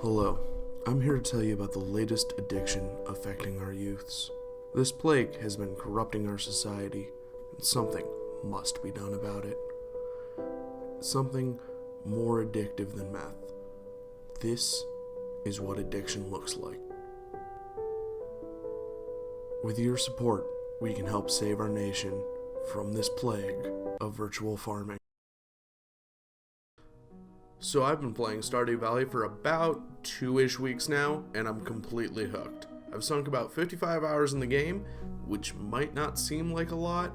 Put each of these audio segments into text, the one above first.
Hello, I'm here to tell you about the latest addiction affecting our youths. This plague has been corrupting our society, and something must be done about it. Something more addictive than meth. This is what addiction looks like. With your support, we can help save our nation from this plague of virtual farming. So I've been playing Stardew Valley for about 2-ish weeks now, and I'm completely hooked. I've sunk about 55 hours in the game, which might not seem like a lot,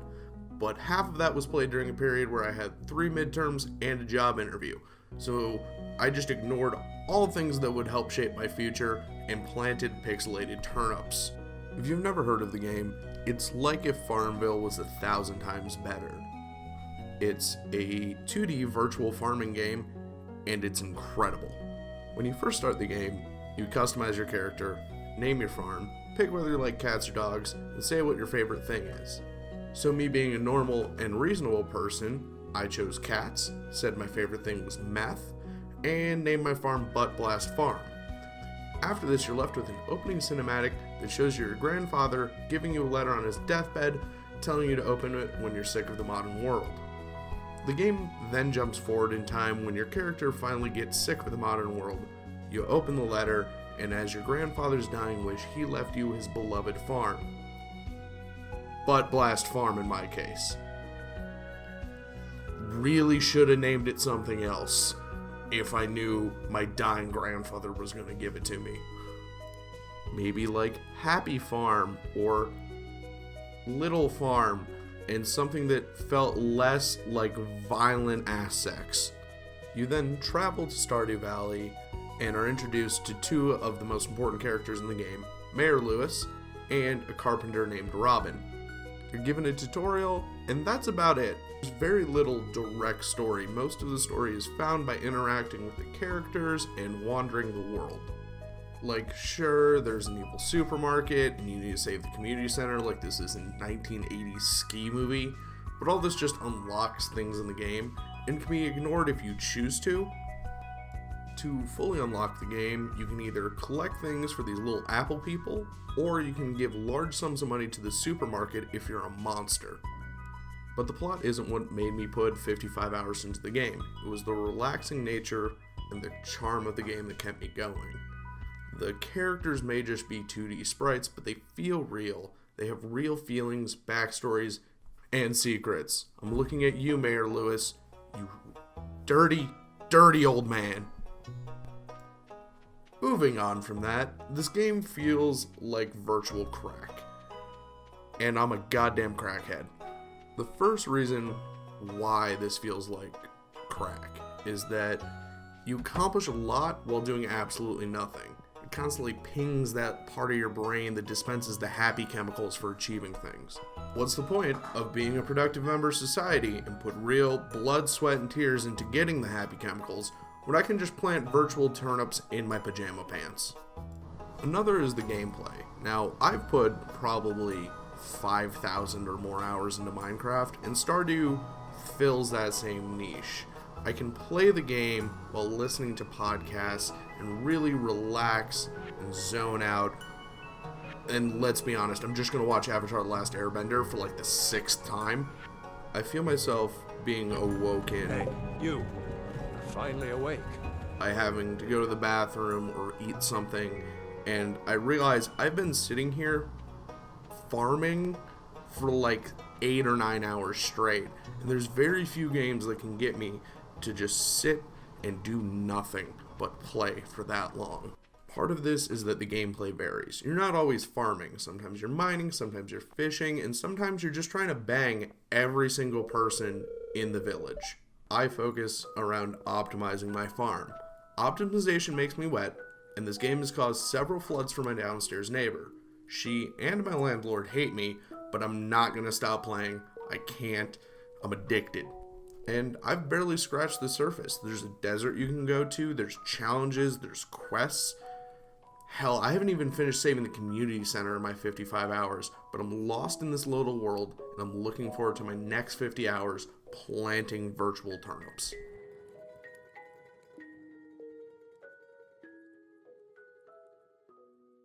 but half of that was played during a period where I had 3 midterms and a job interview. So I just ignored all things that would help shape my future and planted pixelated turnips. If you've never heard of the game, it's like if Farmville was 1,000 times better. It's a 2D virtual farming game, and it's incredible. When you first start the game, you customize your character, name your farm, pick whether you like cats or dogs, and say what your favorite thing is. So me being a normal and reasonable person, I chose cats, said my favorite thing was meth, and named my farm Butt Blast Farm. After this, you're left with an opening cinematic that shows your grandfather giving you a letter on his deathbed, telling you to open it when you're sick of the modern world. The game then jumps forward in time when your character finally gets sick of the modern world. You open the letter, and as your grandfather's dying wish, he left you his beloved farm. Butt Blast Farm in my case. Really should have named it something else if I knew my dying grandfather was going to give it to me. Maybe like Happy Farm or Little Farm, and something that felt less like violent ass sex. You then travel to Stardew Valley and are introduced to 2 of the most important characters in the game, Mayor Lewis and a carpenter named Robin. You're given a tutorial, and that's about it. There's very little direct story. Most of the story is found by interacting with the characters and wandering the world. Like, sure, there's an evil supermarket, and you need to save the community center like this is a 1980s ski movie, but all this just unlocks things in the game, and can be ignored if you choose to. To fully unlock the game, you can either collect things for these little apple people, or you can give large sums of money to the supermarket if you're a monster. But the plot isn't what made me put 55 hours into the game. It was the relaxing nature and the charm of the game that kept me going. The characters may just be 2D sprites, but they feel real. They have real feelings, backstories, and secrets. I'm looking at you, Mayor Lewis. You dirty, dirty old man. Moving on from that, this game feels like virtual crack. And I'm a goddamn crackhead. The first reason why this feels like crack is that you accomplish a lot while doing absolutely nothing. It constantly pings that part of your brain that dispenses the happy chemicals for achieving things. What's the point of being a productive member of society and put real blood, sweat, and tears into getting the happy chemicals when I can just plant virtual turnips in my pajama pants? Another is the gameplay. Now, I've put probably 5,000 or more hours into Minecraft, and Stardew fills that same niche. I can play the game while listening to podcasts and really relax and zone out. And let's be honest, I'm just going to watch Avatar: The Last Airbender for like the 6th time. I feel myself being awoken. Hey, you. You're finally awake. By having to go to the bathroom or eat something, and I realize I've been sitting here farming for like 8 or 9 hours straight, and there's very few games that can get me to just sit and do nothing but play for that long. Part of this is that the gameplay varies. You're not always farming. Sometimes you're mining, sometimes you're fishing, and sometimes you're just trying to bang every single person in the village. I focus around optimizing my farm. Optimization makes me wet, and this game has caused several floods for my downstairs neighbor. She and my landlord hate me, but I'm not going to stop playing. I can't. I'm addicted. And I've barely scratched the surface. There's a desert you can go to, there's challenges, there's quests. Hell, I haven't even finished saving the community center in my 55 hours, but I'm lost in this little world, and I'm looking forward to my next 50 hours planting virtual turnips.